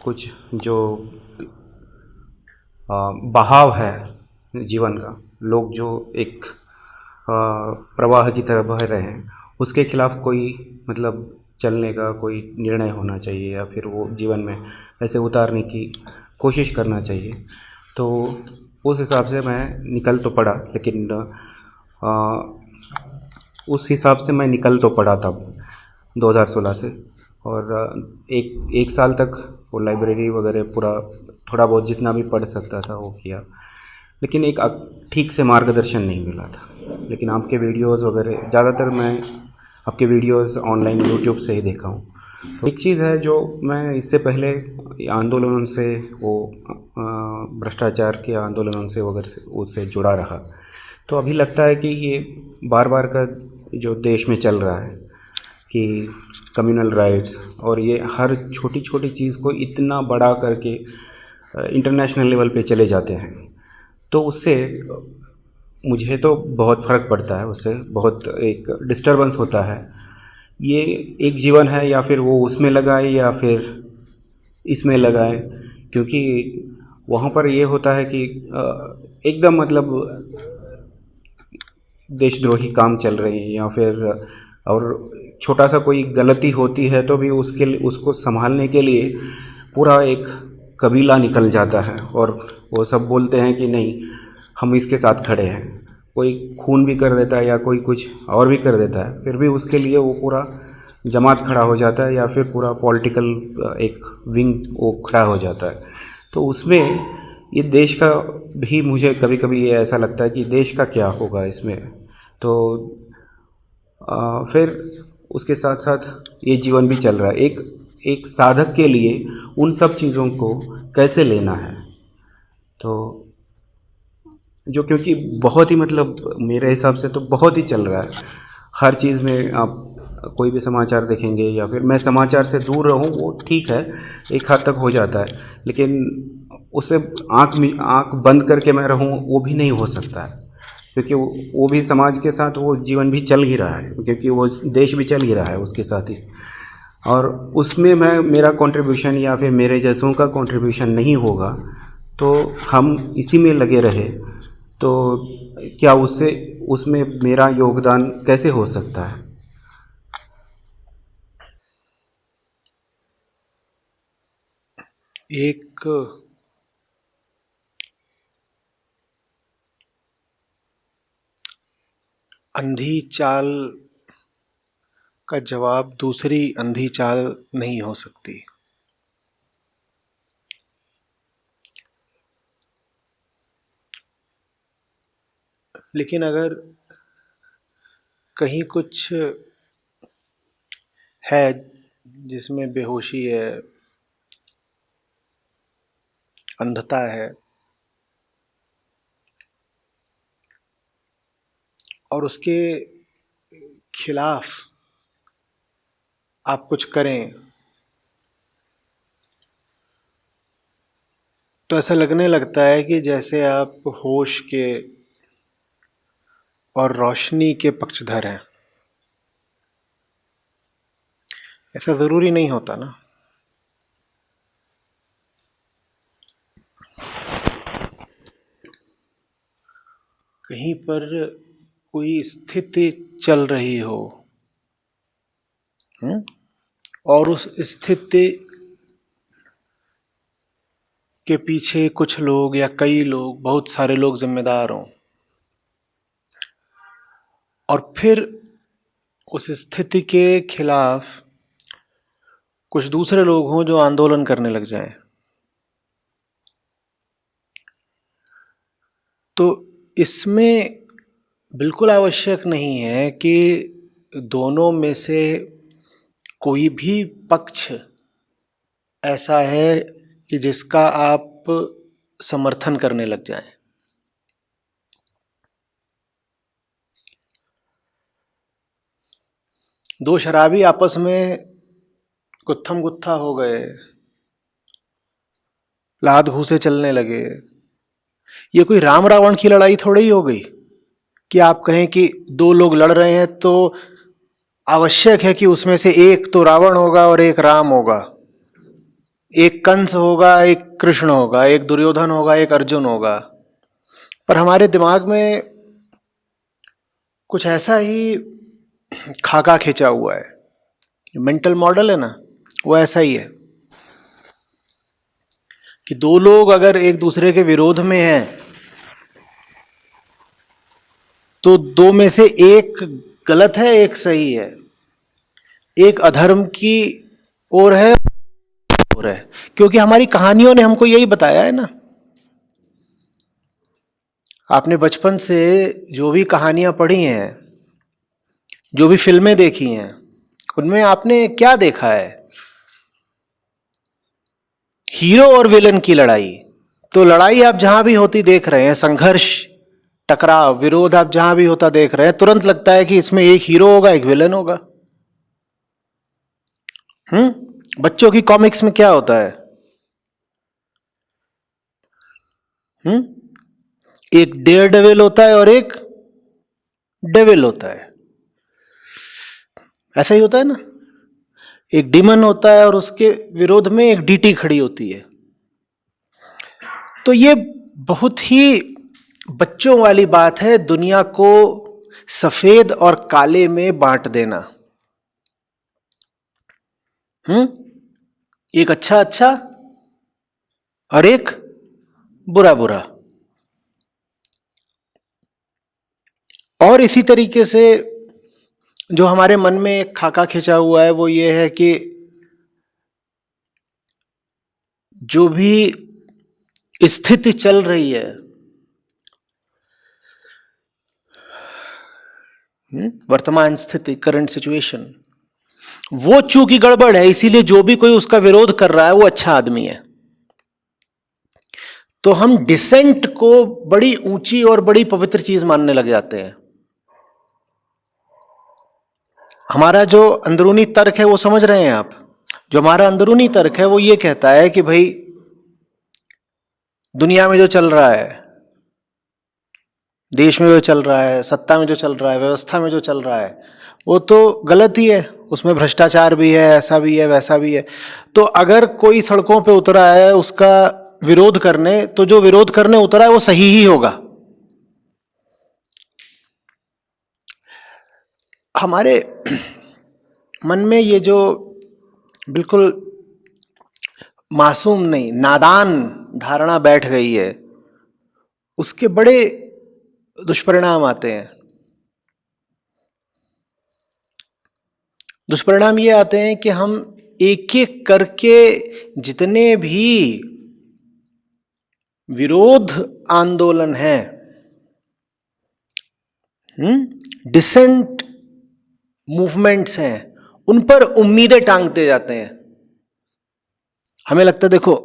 कुछ जो बहाव है जीवन का, लोग जो एक प्रवाह की तरह बह रहे हैं, उसके खिलाफ कोई मतलब चलने का कोई निर्णय होना चाहिए, या फिर वो जीवन में ऐसे उतारने की कोशिश करना चाहिए। तो उस हिसाब से मैं निकल तो पड़ा, लेकिन उस हिसाब से मैं निकल तो पड़ा तब 2016 से। और एक साल तक वो लाइब्रेरी वगैरह पूरा थोड़ा बहुत जितना भी पढ़ सकता था वो किया, लेकिन एक ठीक से मार्गदर्शन नहीं मिला था। लेकिन आपके वीडियोस वगैरह ज़्यादातर मैं आपके वीडियोस ऑनलाइन यूट्यूब से ही देखा हूँ। तो एक चीज़ है जो मैं इससे पहले आंदोलनों से, वो भ्रष्टाचार के आंदोलनों से वगैरह से उससे जुड़ा रहा। तो अभी लगता है कि ये बार बार का जो देश में चल रहा है कि कम्युनल राइट्स, और ये हर छोटी छोटी चीज़ को इतना बड़ा करके इंटरनेशनल लेवल पे चले जाते हैं, तो उससे मुझे तो बहुत फ़र्क पड़ता है, उससे बहुत एक डिस्टर्बेंस होता है। ये एक जीवन है, या फिर वो उसमें लगाए या फिर इसमें लगाए, क्योंकि वहाँ पर ये होता है कि एकदम मतलब देशद्रोही काम चल रहे हैं, या फिर और छोटा सा कोई गलती होती है तो भी उसके लिए, उसको संभालने के लिए पूरा एक कबीला निकल जाता है, और वो सब बोलते हैं कि नहीं, हम इसके साथ खड़े हैं। कोई खून भी कर देता है या कोई कुछ और भी कर देता है, फिर भी उसके लिए वो पूरा जमात खड़ा हो जाता है, या फिर पूरा पॉलिटिकल एक विंग वो खड़ा हो जाता है। तो उसमें ये देश का भी, मुझे कभी कभी ये ऐसा लगता है कि देश का क्या होगा इसमें। तो फिर उसके साथ साथ ये जीवन भी चल रहा है। एक साधक के लिए उन सब चीज़ों को कैसे लेना है, तो जो क्योंकि बहुत ही मतलब मेरे हिसाब से तो बहुत ही चल रहा है। हर चीज़ में आप कोई भी समाचार देखेंगे, या फिर मैं समाचार से दूर रहूं वो ठीक है, एक हद तक हो जाता है, लेकिन उससे आँख बंद करके मैं रहूं वो भी नहीं हो सकता है, क्योंकि वो भी समाज के साथ वो जीवन भी चल ही रहा है, क्योंकि वो देश भी चल ही रहा है उसके साथ ही। और उसमें मैं, मेरा कंट्रीब्यूशन या फिर मेरे जैसों का कंट्रीब्यूशन नहीं होगा, तो हम इसी में लगे रहे, तो क्या उससे उसमें मेरा योगदान कैसे हो सकता है। एक अंधी चाल का जवाब दूसरी अंधी चाल नहीं हो सकती। लेकिन अगर कहीं कुछ है जिसमें बेहोशी है, अंधता है, और उसके खिलाफ आप कुछ करें, तो ऐसा लगने लगता है कि जैसे आप होश के और रोशनी के पक्षधर हैं। ऐसा ज़रूरी नहीं होता ना। कहीं पर कोई स्थिति चल रही हो, और उस स्थिति के पीछे कुछ लोग या कई लोग, बहुत सारे लोग जिम्मेदार हों, और फिर उस स्थिति के खिलाफ कुछ दूसरे लोग हों जो आंदोलन करने लग जाएं, तो इसमें बिल्कुल आवश्यक नहीं है कि दोनों में से कोई भी पक्ष ऐसा है कि जिसका आप समर्थन करने लग जाएं। दो शराबी आपस में गुत्थम गुत्था हो गए, लात घूंसे चलने लगे, ये कोई राम रावण की लड़ाई थोड़ी ही हो गई कि आप कहें कि दो लोग लड़ रहे हैं तो आवश्यक है कि उसमें से एक तो रावण होगा और एक राम होगा। एक कंस होगा, एक कृष्ण होगा, एक दुर्योधन होगा, एक अर्जुन होगा, पर हमारे दिमाग में कुछ ऐसा ही खाका खींचा हुआ है, मेंटल मॉडल है ना, वो ऐसा ही है कि दो लोग अगर एक दूसरे के विरोध में हैं तो दो में से एक गलत है, एक सही है, एक अधर्म की ओर है और है, क्योंकि हमारी कहानियों ने हमको यही बताया है ना। आपने बचपन से जो भी कहानियां पढ़ी हैं, जो भी फिल्में देखी हैं, उनमें आपने क्या देखा है? हीरो और विलन की लड़ाई। तो लड़ाई आप जहां भी होती देख रहे हैं, संघर्ष, टकराव, विरोध आप जहां भी होता देख रहे हैं, तुरंत लगता है कि इसमें एक हीरो होगा, एक विलन होगा। बच्चों की कॉमिक्स में क्या होता है? एक डेयर डेविल होता है और एक डेविल होता है, ऐसा ही होता है ना। एक डीमन होता है और उसके विरोध में एक डीटी खड़ी होती है। तो ये बहुत ही बच्चों वाली बात है, दुनिया को सफेद और काले में बांट देना। एक अच्छा अच्छा और एक बुरा बुरा। और इसी तरीके से जो हमारे मन में एक खाका खिंचा हुआ है वो ये है कि जो भी स्थिति चल रही है, वर्तमान स्थिति, करंट सिचुएशन, वो चूंकि गड़बड़ है, इसीलिए जो भी कोई उसका विरोध कर रहा है वो अच्छा आदमी है। तो हम डिसेंट को बड़ी ऊंची और बड़ी पवित्र चीज मानने लग जाते हैं। हमारा जो अंदरूनी तर्क है वो समझ रहे हैं आप? जो हमारा अंदरूनी तर्क है वो ये कहता है कि भाई दुनिया में जो चल रहा है, देश में जो चल रहा है, सत्ता में जो चल रहा है, व्यवस्था में जो चल रहा है, वो तो गलत ही है, उसमें भ्रष्टाचार भी है, ऐसा भी है, वैसा भी है। तो अगर कोई सड़कों पे उतरा है उसका विरोध करने, तो जो विरोध करने उतरा है वो सही ही होगा। हमारे मन में ये जो बिल्कुल मासूम नहीं, नादान धारणा बैठ गई है, उसके बड़े दुष्परिणाम आते हैं। दुष्परिणाम ये आते हैं कि हम एक एक करके जितने भी विरोध आंदोलन हैं, डिसेंट मूवमेंट्स हैं, उन पर उम्मीदें टांगते जाते हैं। हमें लगता है देखो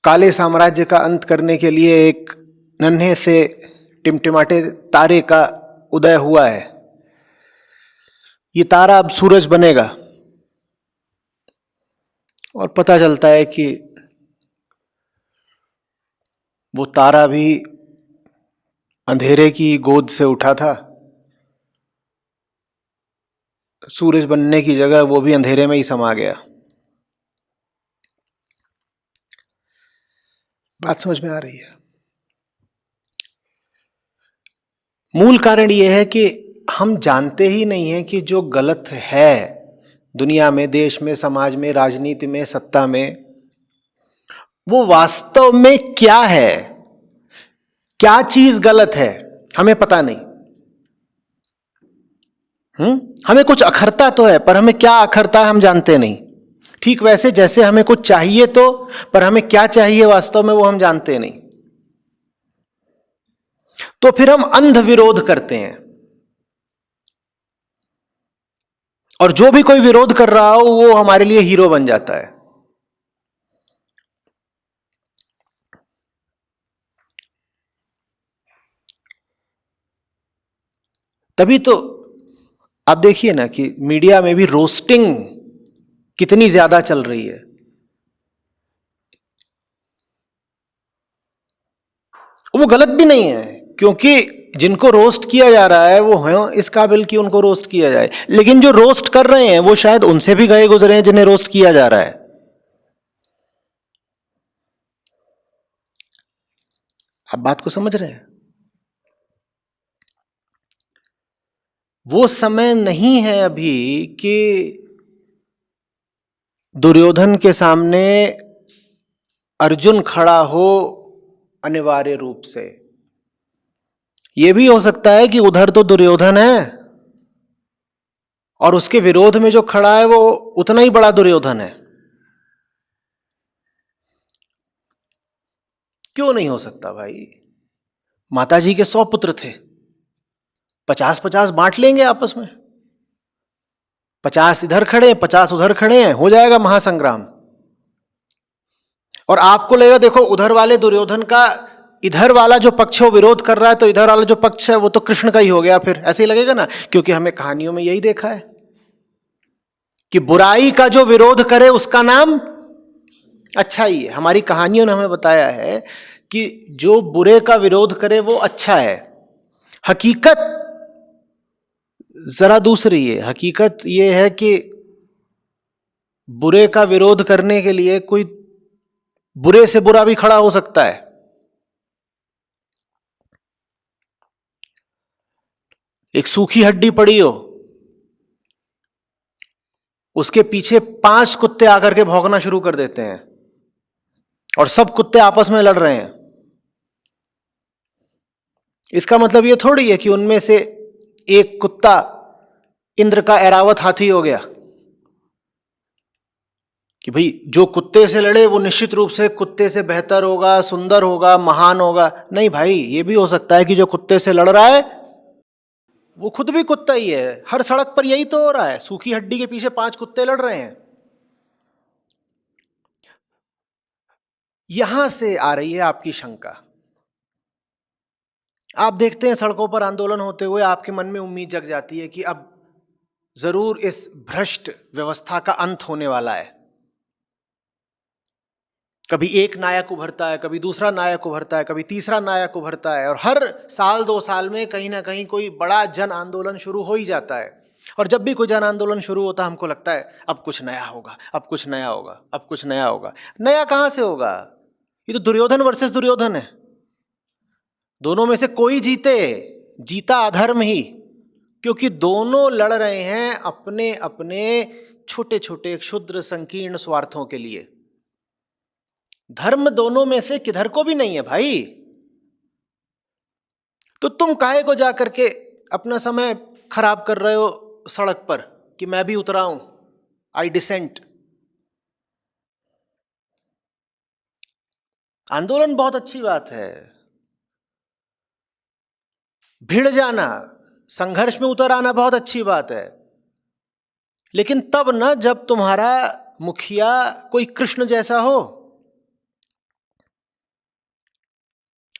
काले साम्राज्य का अंत करने के लिए एक नन्हे से टिमटिमाटे तारे का उदय हुआ है, ये तारा अब सूरज बनेगा, और पता चलता है कि वो तारा भी अंधेरे की गोद से उठा था, सूरज बनने की जगह वो भी अंधेरे में ही समा गया। बात समझ में आ रही है? मूल कारण ये है कि हम जानते ही नहीं हैं कि जो गलत है दुनिया में, देश में, समाज में, राजनीति में, सत्ता में, वो वास्तव में क्या है, क्या चीज गलत है, हमें पता नहीं। हमें कुछ अखरता तो है, पर हमें क्या अखरता है हम जानते नहीं। ठीक वैसे जैसे हमें कुछ चाहिए तो, पर हमें क्या चाहिए वास्तव में वो हम जानते नहीं। तो फिर हम अंध विरोध करते हैं, और जो भी कोई विरोध कर रहा हो वो हमारे लिए हीरो बन जाता है। तभी तो आप देखिए ना कि मीडिया में भी रोस्टिंग कितनी ज्यादा चल रही है। वो गलत भी नहीं है, क्योंकि जिनको रोस्ट किया जा रहा है वो हैं इस काबिल कि उनको रोस्ट किया जाए, लेकिन जो रोस्ट कर रहे हैं वो शायद उनसे भी गए गुजरे हैं जिन्हें रोस्ट किया जा रहा है। आप बात को समझ रहे हैं? वो समय नहीं है अभी कि दुर्योधन के सामने अर्जुन खड़ा हो अनिवार्य रूप से। यह भी हो सकता है कि उधर तो दुर्योधन है और उसके विरोध में जो खड़ा है वो उतना ही बड़ा दुर्योधन है। क्यों नहीं हो सकता भाई? माताजी के 100 पुत्र थे, 50-50 बांट लेंगे आपस में, 50 इधर खड़े 50 उधर खड़े हैं, हो जाएगा महासंग्राम। और आपको लगेगा देखो उधर वाले दुर्योधन का इधर वाला जो पक्ष है वो विरोध कर रहा है, तो इधर वाला जो पक्ष है वो तो कृष्ण का ही हो गया, फिर ऐसे ही लगेगा ना। क्योंकि हमें कहानियों में यही देखा है कि बुराई का जो विरोध करे उसका नाम अच्छा ही है। हमारी कहानियों ने हमें बताया है कि जो बुरे का विरोध करे वो अच्छा है। हकीकत जरा दूसरी है। हकीकत यह है कि बुरे का विरोध करने के लिए कोई बुरे से बुरा भी खड़ा हो सकता है। एक सूखी हड्डी पड़ी हो, उसके पीछे 5 कुत्ते आकर के भौंकना शुरू कर देते हैं और सब कुत्ते आपस में लड़ रहे हैं। इसका मतलब यह थोड़ी है कि उनमें से एक कुत्ता इंद्र का ऐरावत हाथी हो गया कि भाई जो कुत्ते से लड़े वो निश्चित रूप से कुत्ते से बेहतर होगा, सुंदर होगा, महान होगा। नहीं भाई, ये भी हो सकता है कि जो कुत्ते से लड़ रहा है वो खुद भी कुत्ता ही है। हर सड़क पर यही तो हो रहा है, सूखी हड्डी के पीछे 5 कुत्ते लड़ रहे हैं। यहां से आ रही है आपकी शंका। आप देखते हैं सड़कों पर आंदोलन होते हुए, आपके मन में उम्मीद जग जाती है कि अब जरूर इस भ्रष्ट व्यवस्था का अंत होने वाला है। कभी एक नायक उभरता है, कभी दूसरा नायक उभरता है, कभी तीसरा नायक उभरता है, और हर साल 2 साल में कहीं ना कहीं कोई बड़ा जन आंदोलन शुरू हो ही जाता है। और जब भी कोई जन आंदोलन शुरू होता है हमको लगता है अब कुछ नया होगा, अब कुछ नया होगा, अब कुछ नया होगा। नया कहां से होगा? ये तो दुर्योधन वर्सेस दुर्योधन है। दोनों में से कोई जीते, जीता अधर्म ही, क्योंकि दोनों लड़ रहे हैं अपने अपने छोटे छोटे क्षुद्र संकीर्ण स्वार्थों के लिए। धर्म दोनों में से किधर को भी नहीं है भाई। तो तुम काहे को जा करके अपना समय खराब कर रहे हो सड़क पर कि मैं भी उतरा हूं, आई डिसेंट। आंदोलन बहुत अच्छी बात है, भिड़ जाना, संघर्ष में उतर आना बहुत अच्छी बात है, लेकिन तब न जब तुम्हारा मुखिया कोई कृष्ण जैसा हो।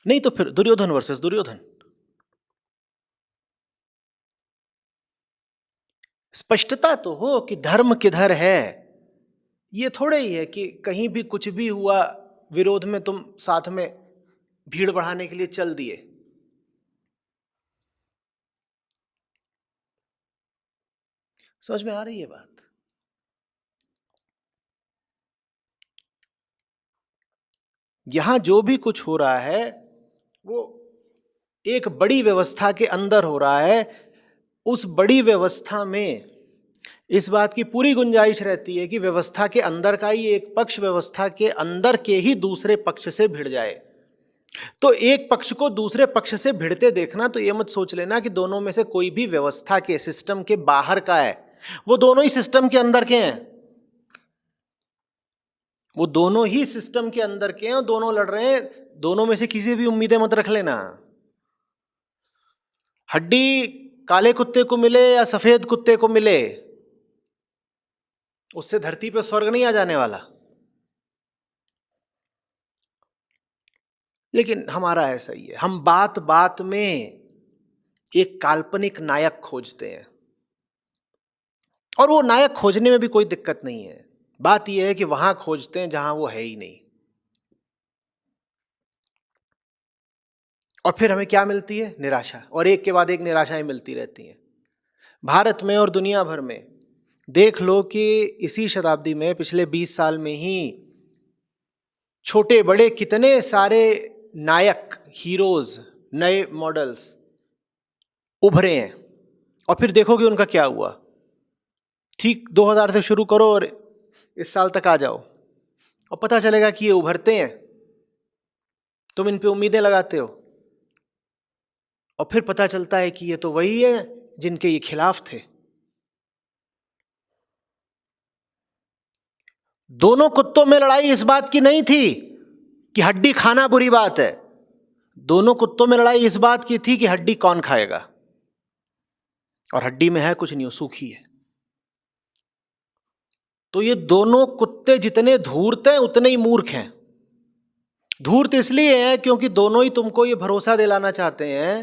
नहीं तो फिर दुर्योधन वर्सेस दुर्योधन। स्पष्टता तो हो कि धर्म किधर है। ये थोड़े ही है कि कहीं भी कुछ भी हुआ, विरोध में तुम साथ में भीड़ बढ़ाने के लिए चल दिए। समझ में आ रही है बात? यहां जो भी कुछ हो रहा है वो एक बड़ी व्यवस्था के अंदर हो रहा है। उस बड़ी व्यवस्था में इस बात की पूरी गुंजाइश रहती है कि व्यवस्था के अंदर का ही एक पक्ष व्यवस्था के अंदर के ही दूसरे पक्ष से भिड़ जाए। तो एक पक्ष को दूसरे पक्ष से भिड़ते देखना तो ये मत सोच लेना कि दोनों में से कोई भी व्यवस्था के सिस्टम के बाहर का है। वो दोनों ही सिस्टम के अंदर के हैं। वो दोनों ही सिस्टम के अंदर के हैं और दोनों लड़ रहे हैं। दोनों में से किसी भी उम्मीदें मत रख लेना। हड्डी काले कुत्ते को मिले या सफेद कुत्ते को मिले, उससे धरती पे स्वर्ग नहीं आ जाने वाला। लेकिन हमारा ऐसा ही है, हम बात बात में एक काल्पनिक नायक खोजते हैं, और वो नायक खोजने में भी कोई दिक्कत नहीं है। बात यह है कि वहां खोजते हैं जहां वो है ही नहीं। और फिर हमें क्या मिलती है? निराशा, और एक के बाद एक निराशाएं मिलती रहती हैं। भारत में और दुनिया भर में देख लो कि इसी शताब्दी में, पिछले 20 साल में ही छोटे बड़े कितने सारे नायक, हीरोज, नए मॉडल्स उभरे हैं। और फिर देखोगे उनका क्या हुआ। ठीक 2000 से शुरू करो और इस साल तक आ जाओ और पता चलेगा कि ये उभरते हैं, तुम इन पे उम्मीदें लगाते हो, और फिर पता चलता है कि ये तो वही है जिनके ये खिलाफ थे। दोनों कुत्तों में लड़ाई इस बात की नहीं थी कि हड्डी खाना बुरी बात है, दोनों कुत्तों में लड़ाई इस बात की थी कि हड्डी कौन खाएगा, और हड्डी में है कुछ नहीं, वो सूखी है। तो ये दोनों कुत्ते जितने धूर्त हैं उतने ही मूर्ख हैं। धूर्त इसलिए हैं क्योंकि दोनों ही तुमको ये भरोसा दिलाना चाहते हैं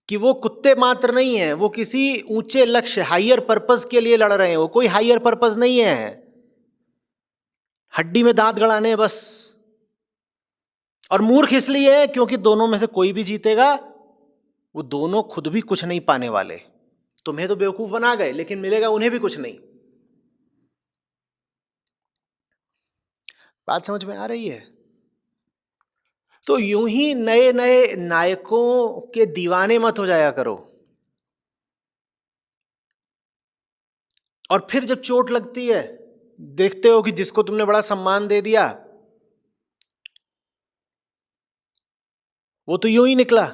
कि वो कुत्ते मात्र नहीं हैं, वो किसी ऊंचे लक्ष्य, हायर पर्पस के लिए लड़ रहे हैं। वो कोई हायर पर्पस नहीं है, हड्डी में दांत गड़ाने हैं बस। और मूर्ख इसलिए है क्योंकि दोनों में से कोई भी जीतेगा, वो दोनों खुद भी कुछ नहीं पाने वाले। तुम्हें तो बेवकूफ बना गए, लेकिन मिलेगा उन्हें भी कुछ नहीं। बात समझ में आ रही है? तो यूं ही नए नए नायकों के दीवाने मत हो जाया करो। और फिर जब चोट लगती है, देखते हो कि जिसको तुमने बड़ा सम्मान दे दिया वो तो यूं ही निकला।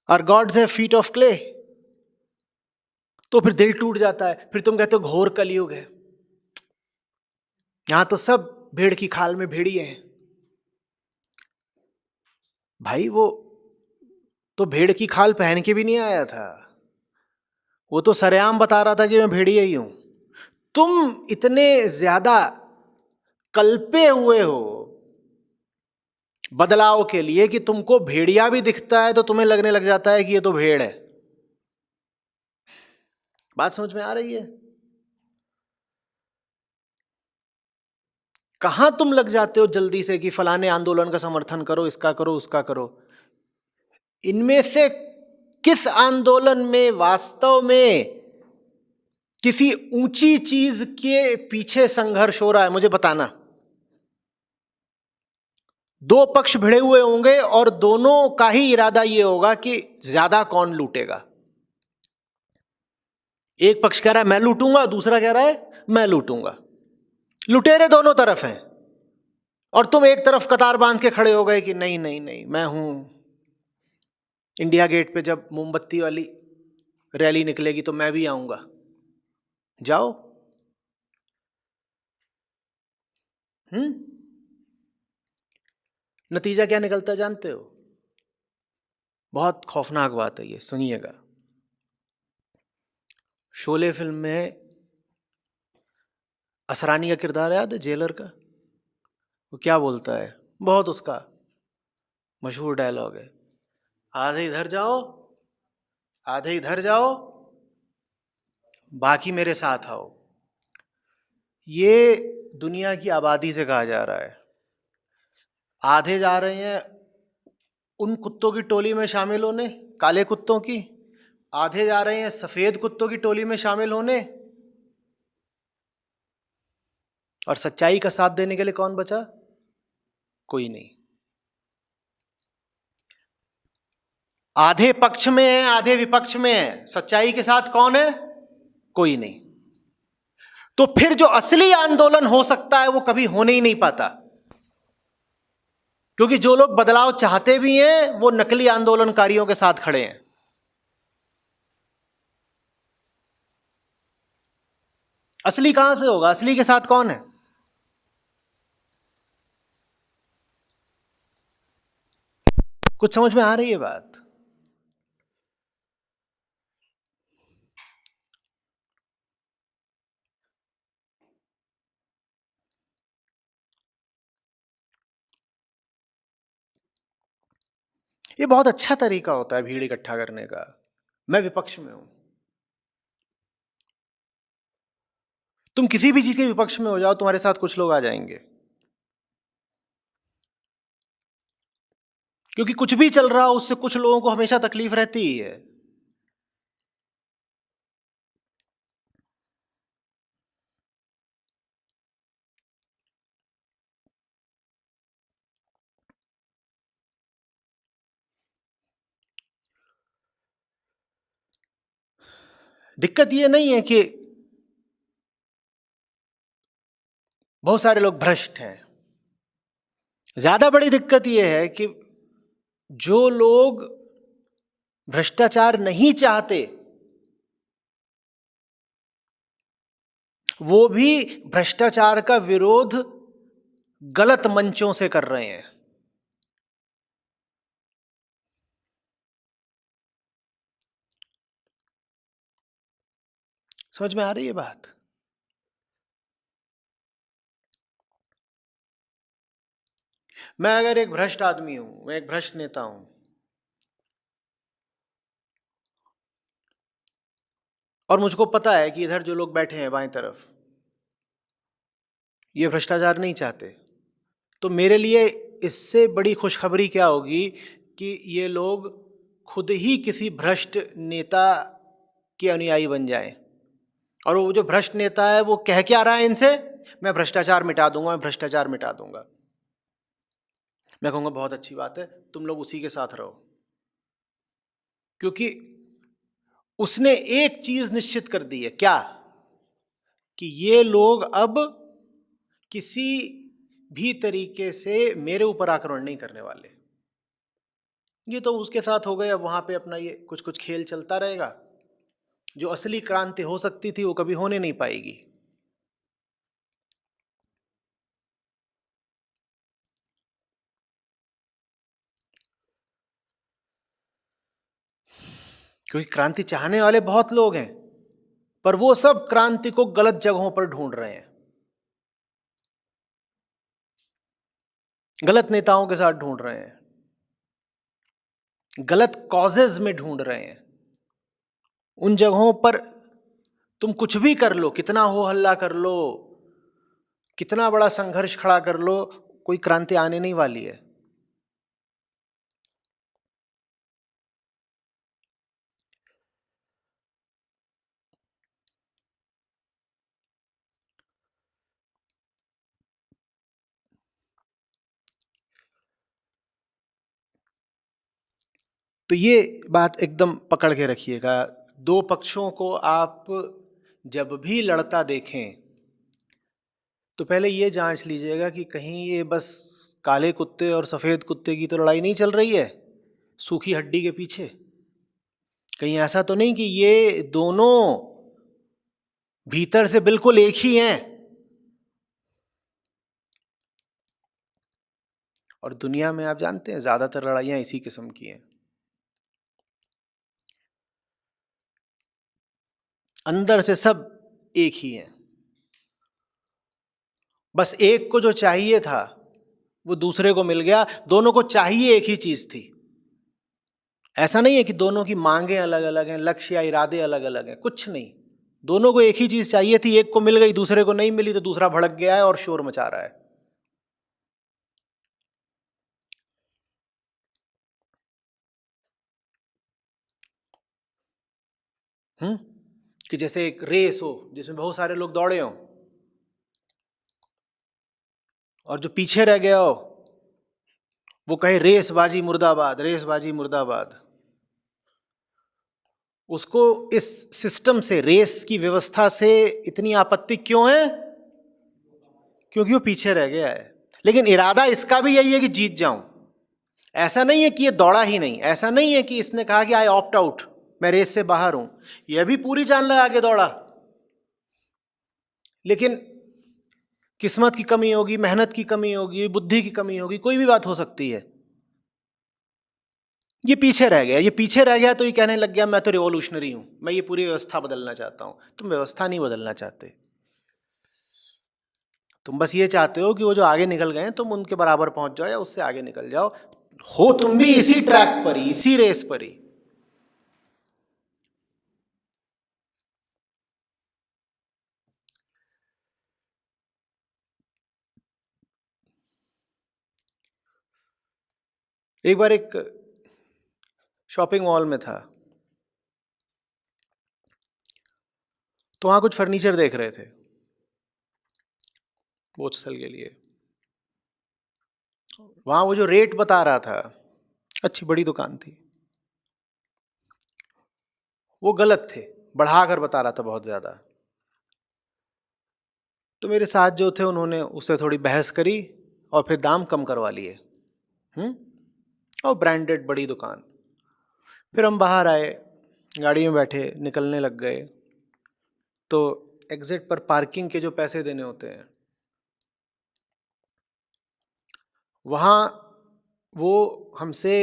और gods have feet of clay. तो फिर दिल टूट जाता है, फिर तुम कहते हो घोर कलयुग है, यहां तो सब भेड़ की खाल में भेड़िए हैं। भाई वो तो भेड़ की खाल पहन के भी नहीं आया था, वो तो सरेआम बता रहा था कि मैं भेड़िया ही हूं। तुम इतने ज्यादा कल्पे हुए हो बदलाव के लिए कि तुमको भेड़िया भी दिखता है तो तुम्हें लगने लग जाता है कि ये तो भेड़ है। बात समझ में आ रही है? कहां तुम लग जाते हो जल्दी से कि फलाने आंदोलन का समर्थन करो, इसका करो, उसका करो। इनमें से किस आंदोलन में वास्तव में किसी ऊंची चीज के पीछे संघर्ष हो रहा है, मुझे बताना। दो पक्ष भिड़े हुए होंगे और दोनों का ही इरादा यह होगा कि ज्यादा कौन लूटेगा। एक पक्ष कह रहा है मैं लूटूंगा, दूसरा कह रहा है मैं लूटूंगा। लुटेरे दोनों तरफ हैं, और तुम एक तरफ कतार बांध के खड़े हो गए कि नहीं नहीं नहीं, मैं हूं। इंडिया गेट पे जब मोमबत्ती वाली रैली निकलेगी तो मैं भी आऊंगा। जाओ। नतीजा क्या निकलता जानते हो? बहुत खौफनाक बात है ये, सुनिएगा। शोले फिल्म में असरानी का किरदार याद है, जेलर का? वो क्या बोलता है, बहुत उसका मशहूर डायलॉग है, आधे इधर जाओ, आधे इधर जाओ, बाकी मेरे साथ आओ। ये दुनिया की आबादी से कहा जा रहा है। आधे जा रहे हैं उन कुत्तों की टोली में शामिल होने, काले कुत्तों की, आधे जा रहे हैं सफेद कुत्तों की टोली में शामिल होने। और सच्चाई का साथ देने के लिए कौन बचा? कोई नहीं। आधे पक्ष में है, आधे विपक्ष में है, सच्चाई के साथ कौन है? कोई नहीं। तो फिर जो असली आंदोलन हो सकता है वो कभी होने ही नहीं पाता, क्योंकि जो लोग बदलाव चाहते भी हैं वो नकली आंदोलनकारियों के साथ खड़े हैं। असली कहां से होगा? असली के साथ कौन है? कुछ समझ में आ रही है बात? ये बहुत अच्छा तरीका होता है भीड़ इकट्ठा करने का। मैं विपक्ष में हूं, तुम किसी भी चीज के विपक्ष में हो जाओ, तुम्हारे साथ कुछ लोग आ जाएंगे। क्योंकि कुछ भी चल रहा हो उससे कुछ लोगों को हमेशा तकलीफ रहती ही है। दिक्कत ये नहीं है कि बहुत सारे लोग भ्रष्ट हैं, ज्यादा बड़ी दिक्कत यह है कि जो लोग भ्रष्टाचार नहीं चाहते वो भी भ्रष्टाचार का विरोध गलत मंचों से कर रहे हैं। समझ में आ रही है बात? मैं अगर एक भ्रष्ट आदमी हूं, मैं एक भ्रष्ट नेता हूं, और मुझको पता है कि इधर जो लोग बैठे हैं बाएं तरफ ये भ्रष्टाचार नहीं चाहते, तो मेरे लिए इससे बड़ी खुशखबरी क्या होगी कि ये लोग खुद ही किसी भ्रष्ट नेता के अनुयायी बन जाएं। और वो जो भ्रष्ट नेता है वो कह क्या रहा है इनसे, मैं भ्रष्टाचार मिटा दूंगा, मैं भ्रष्टाचार मिटा दूंगा। मैं कहूँगा बहुत अच्छी बात है, तुम लोग उसी के साथ रहो, क्योंकि उसने एक चीज निश्चित कर दी है, क्या? कि ये लोग अब किसी भी तरीके से मेरे ऊपर आक्रमण नहीं करने वाले। ये तो उसके साथ हो गए, अब वहां पे अपना ये कुछ कुछ खेल चलता रहेगा। जो असली क्रांति हो सकती थी वो कभी होने नहीं पाएगी। क्योंकि क्रांति चाहने वाले बहुत लोग हैं, पर वो सब क्रांति को गलत जगहों पर ढूंढ रहे हैं, गलत नेताओं के साथ ढूंढ रहे हैं, गलत कॉजेज में ढूंढ रहे हैं। उन जगहों पर तुम कुछ भी कर लो, कितना हो हल्ला कर लो, कितना बड़ा संघर्ष खड़ा कर लो, कोई क्रांति आने नहीं वाली है। तो ये बात एकदम पकड़ के रखिएगा। दो पक्षों को आप जब भी लड़ता देखें तो पहले ये जांच लीजिएगा कि कहीं ये बस काले कुत्ते और सफ़ेद कुत्ते की तो लड़ाई नहीं चल रही है सूखी हड्डी के पीछे। कहीं ऐसा तो नहीं कि ये दोनों भीतर से बिल्कुल एक ही हैं। और दुनिया में आप जानते हैं ज़्यादातर लड़ाइयाँ इसी किस्म की हैं। अंदर से सब एक ही हैं, बस एक को जो चाहिए था वो दूसरे को मिल गया। दोनों को चाहिए एक ही चीज थी। ऐसा नहीं है कि दोनों की मांगें अलग अलग हैं, लक्ष्य या इरादे अलग अलग हैं, कुछ नहीं। दोनों को एक ही चीज चाहिए थी, एक को मिल गई, दूसरे को नहीं मिली तो दूसरा भड़क गया है और शोर मचा रहा है। हम्म कि जैसे एक रेस हो जिसमें बहुत सारे लोग दौड़े हों और जो पीछे रह गया हो वो कहे रेसबाजी मुर्दाबाद, रेसबाजी मुर्दाबाद। उसको इस सिस्टम से, रेस की व्यवस्था से इतनी आपत्ति क्यों है? क्योंकि वो पीछे रह गया है। लेकिन इरादा इसका भी यही है कि जीत जाऊं। ऐसा नहीं है कि ये दौड़ा ही नहीं, ऐसा नहीं है कि इसने कहा कि आई ऑप्ट आउट, मैं रेस से बाहर हूं। यह भी पूरी जान लगा के दौड़ा, लेकिन किस्मत की कमी होगी, मेहनत की कमी होगी, बुद्धि की कमी होगी, कोई भी बात हो सकती है। ये पीछे रह गया, ये पीछे रह गया तो ये कहने लग गया मैं तो रिवॉल्यूशनरी हूं, मैं ये पूरी व्यवस्था बदलना चाहता हूं। तुम व्यवस्था नहीं बदलना चाहते, तुम बस ये चाहते हो कि वो जो आगे निकल गए तुम उनके बराबर पहुंच जाओ या उससे आगे निकल जाओ। हो तुम भी इसी ट्रैक पर ही, इसी रेस पर ही। एक बार एक शॉपिंग मॉल में था, तो वहाँ कुछ फर्नीचर देख रहे थे भोजस्थल के लिए। वहाँ वो जो रेट बता रहा था, अच्छी बड़ी दुकान थी, वो गलत थे, बढ़ा कर बता रहा था बहुत ज़्यादा। तो मेरे साथ जो थे उन्होंने उससे थोड़ी बहस करी और फिर दाम कम करवा लिए। और ब्रांडेड बड़ी दुकान। फिर हम बाहर आए, गाड़ी में बैठे, निकलने लग गए, तो एग्जिट पर पार्किंग के जो पैसे देने होते हैं, वहाँ वो हमसे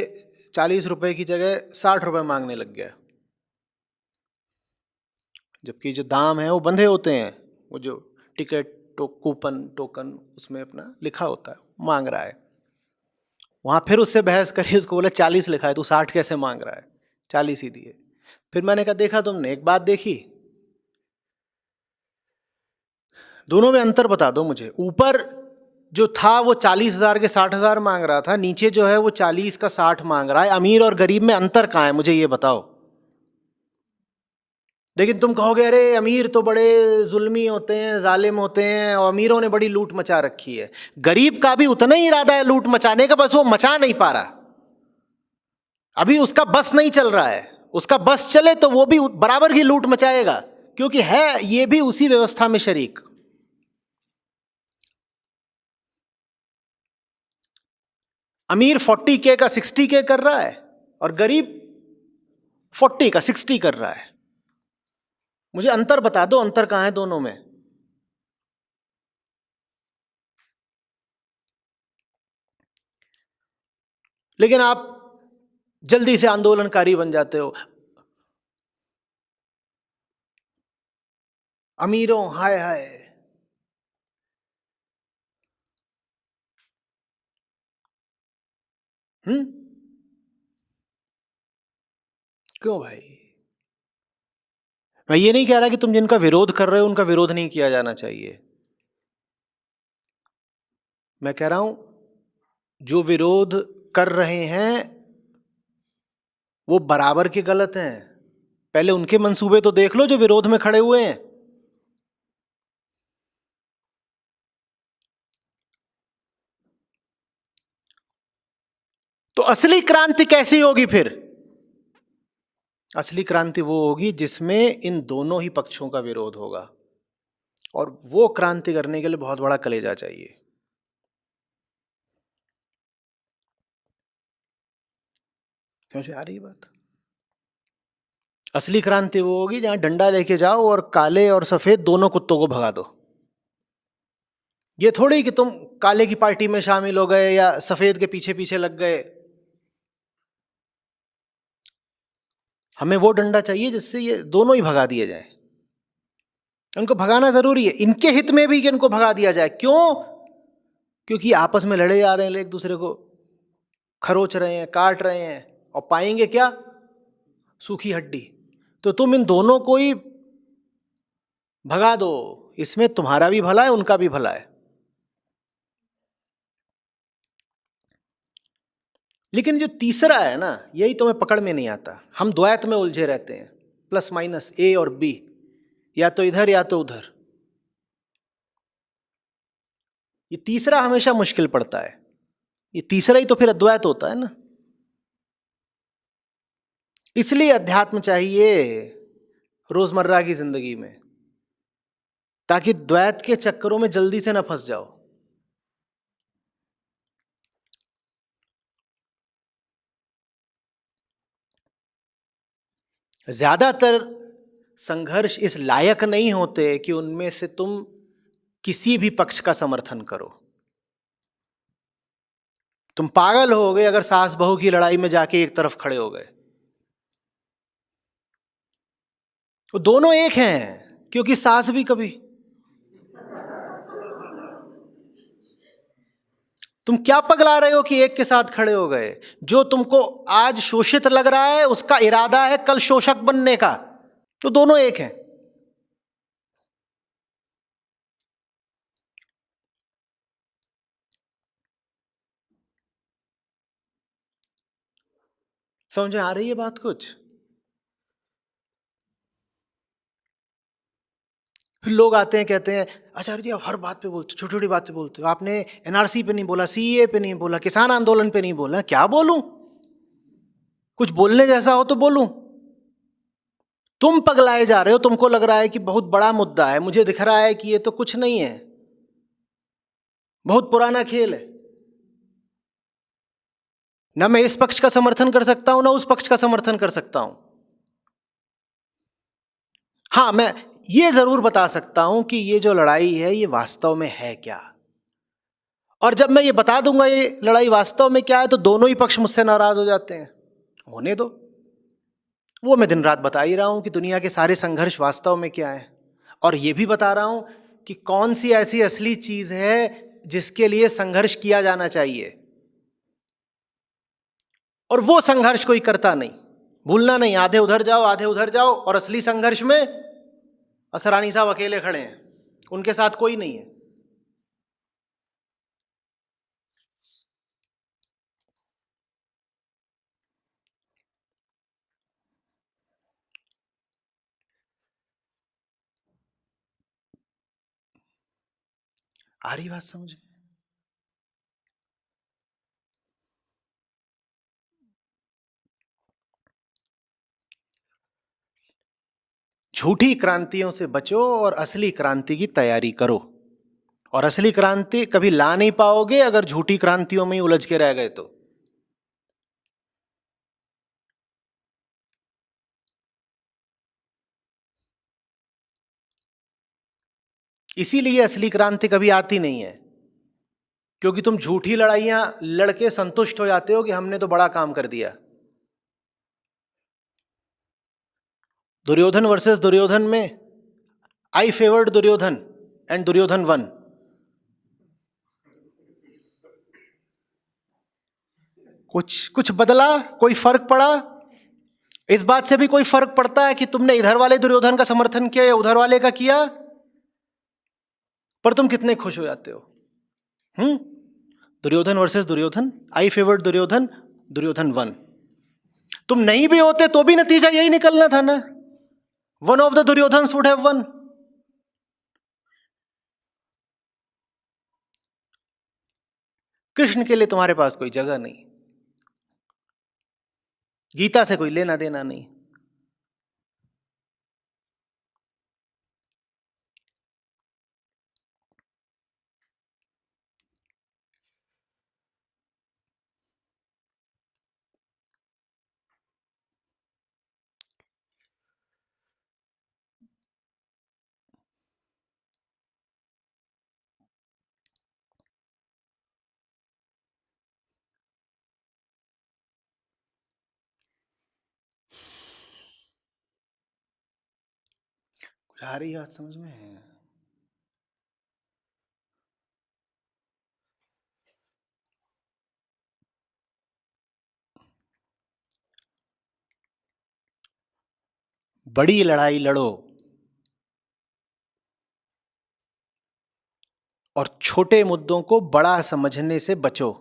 40 रुपए की जगह 60 रुपए मांगने लग गया, जबकि जो दाम है वो बंधे होते हैं। वो जो टिकट कूपन टोकन उसमें अपना लिखा होता है, मांग रहा है। वहाँ फिर उससे बहस करी, उसको बोला 40 लिखा है, तू 60 कैसे मांग रहा है, 40 ही दिए। फिर मैंने कहा देखा तुमने, एक बात देखी, दोनों में अंतर बता दो मुझे। ऊपर जो था वो 40,000 के 60,000 मांग रहा था, नीचे जो है वो 40 का 60 मांग रहा है। अमीर और गरीब में अंतर कहाँ है, मुझे ये बताओ। लेकिन तुम कहोगे अरे अमीर तो बड़े जुल्मी होते हैं, जालिम होते हैं, और अमीरों ने बड़ी लूट मचा रखी है। गरीब का भी उतना ही इरादा है लूट मचाने का, बस वो मचा नहीं पा रहा। अभी उसका बस नहीं चल रहा है। उसका बस चले तो वो भी बराबर की लूट मचाएगा, क्योंकि है ये भी उसी व्यवस्था में शरीक। अमीर 40K का 60K कर रहा है और गरीब 40 का 60 कर रहा है। मुझे अंतर बता दो, अंतर कहां है दोनों में। लेकिन आप जल्दी से आंदोलनकारी बन जाते हो। अमीरों हाय हाय, क्यों भाई? मैं ये नहीं कह रहा कि तुम जिनका विरोध कर रहे हो उनका विरोध नहीं किया जाना चाहिए। मैं कह रहा हूं जो विरोध कर रहे हैं वो बराबर के गलत हैं। पहले उनके मंसूबे तो देख लो जो विरोध में खड़े हुए हैं। तो असली क्रांति कैसी होगी फिर? असली क्रांति वो होगी जिसमें इन दोनों ही पक्षों का विरोध होगा, और वो क्रांति करने के लिए बहुत बड़ा कलेजा चाहिए। समझ आ रही है बात? असली क्रांति वो होगी जहां डंडा लेके जाओ और काले और सफेद दोनों कुत्तों को भगा दो। ये थोड़ी कि तुम काले की पार्टी में शामिल हो गए या सफेद के पीछे पीछे लग गए। हमें वो डंडा चाहिए जिससे ये दोनों ही भगा दिए जाए। इनको भगाना जरूरी है, इनके हित में भी कि इनको भगा दिया जाए। क्यों? क्योंकि आपस में लड़े जा रहे हैं, एक दूसरे को खरोच रहे हैं, काट रहे हैं, और पाएंगे क्या? सूखी हड्डी। तो तुम इन दोनों को ही भगा दो, इसमें तुम्हारा भी भला है, उनका भी भला है। लेकिन जो तीसरा है ना, यही तुम्हें पकड़ में नहीं आता। हम द्वैत में उलझे रहते हैं, प्लस माइनस ए और बी, या तो इधर या तो उधर। ये तीसरा हमेशा मुश्किल पड़ता है। ये तीसरा ही तो फिर अद्वैत होता है ना। इसलिए अध्यात्म चाहिए रोजमर्रा की जिंदगी में, ताकि द्वैत के चक्करों में जल्दी से ना फंस जाओ। ज्यादातर संघर्ष इस लायक नहीं होते कि उनमें से तुम किसी भी पक्ष का समर्थन करो। तुम पागल हो गए अगर सास बहू की लड़ाई में जाके एक तरफ खड़े हो गए। वो दोनों एक हैं, क्योंकि सास भी कभी। तुम क्या पगला रहे हो कि एक के साथ खड़े हो गए? जो तुमको आज शोषित लग रहा है उसका इरादा है कल शोषक बनने का। तो दोनों एक हैं। समझ में आ रही है बात कुछ? फिर लोग आते हैं कहते हैं आचार्य जी आप हर बात पे बोलते हो, छोटी छोटी बात पे बोलते हो, आपने एनआरसी पे नहीं बोला, सीए पे नहीं बोला, किसान आंदोलन पे नहीं बोला। क्या बोलूं? कुछ बोलने जैसा हो तो बोलूं? तुम पगलाए जा रहे हो, तुमको लग रहा है कि बहुत बड़ा मुद्दा है, मुझे दिख रहा है कि ये तो कुछ नहीं है, बहुत पुराना खेल है। ना मैं इस पक्ष का समर्थन कर सकता हूं ना उस पक्ष का समर्थन कर सकता हूं। हाँ, मैं ये जरूर बता सकता हूं कि ये जो लड़ाई है ये वास्तव में है क्या, और जब मैं ये बता दूंगा ये लड़ाई वास्तव में क्या है तो दोनों ही पक्ष मुझसे नाराज हो जाते हैं। होने दो, वो मैं दिन रात बता ही रहा हूं कि दुनिया के सारे संघर्ष वास्तव में क्या है, और ये भी बता रहा हूं कि कौन सी ऐसी असली चीज है जिसके लिए संघर्ष किया जाना चाहिए, और वो संघर्ष कोई करता नहीं। भूलना नहीं, आधे उधर जाओ आधे उधर जाओ, और असली संघर्ष में असरानी साहब अकेले खड़े हैं, उनके साथ कोई नहीं है। आ रही बात समझ में? झूठी क्रांतियों से बचो और असली क्रांति की तैयारी करो, और असली क्रांति कभी ला नहीं पाओगे अगर झूठी क्रांतियों में ही उलझ के रह गए तो। इसीलिए असली क्रांति कभी आती नहीं है, क्योंकि तुम झूठी लड़ाइयां लड़के संतुष्ट हो जाते हो कि हमने तो बड़ा काम कर दिया। दुर्योधन वर्सेस दुर्योधन में I favoured Duryodhana and Duryodhana won. कुछ बदला? कोई फर्क पड़ा? इस बात से भी कोई फर्क पड़ता है कि तुमने इधर वाले दुर्योधन का समर्थन किया या उधर वाले का किया? पर तुम कितने खुश हो जाते हो। दुर्योधन वर्सेस दुर्योधन, आई फेवर्ड दुर्योधन, दुर्योधन वन। तुम नहीं भी होते तो भी नतीजा यही निकलना था ना, one of the Duryodhans would have won. Krishna के लिए तुम्हारे पास कोई जगह नहीं, गीता से कोई लेना देना नहीं। कुछ आ रही बात समझ में? बड़ी लड़ाई लड़ो और छोटे मुद्दों को बड़ा समझने से बचो।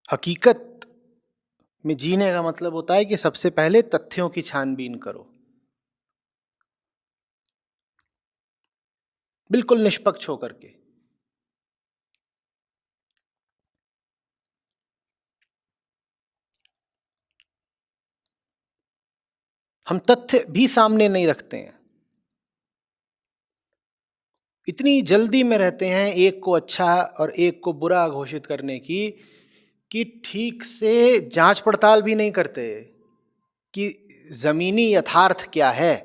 हकीकत में जीने का मतलब होता है कि सबसे पहले तथ्यों की छानबीन करो, बिल्कुल निष्पक्ष होकर के। हम तथ्य भी सामने नहीं रखते हैं, इतनी जल्दी में रहते हैं एक को अच्छा और एक को बुरा घोषित करने की कि ठीक से जांच पड़ताल भी नहीं करते कि जमीनी यथार्थ क्या है।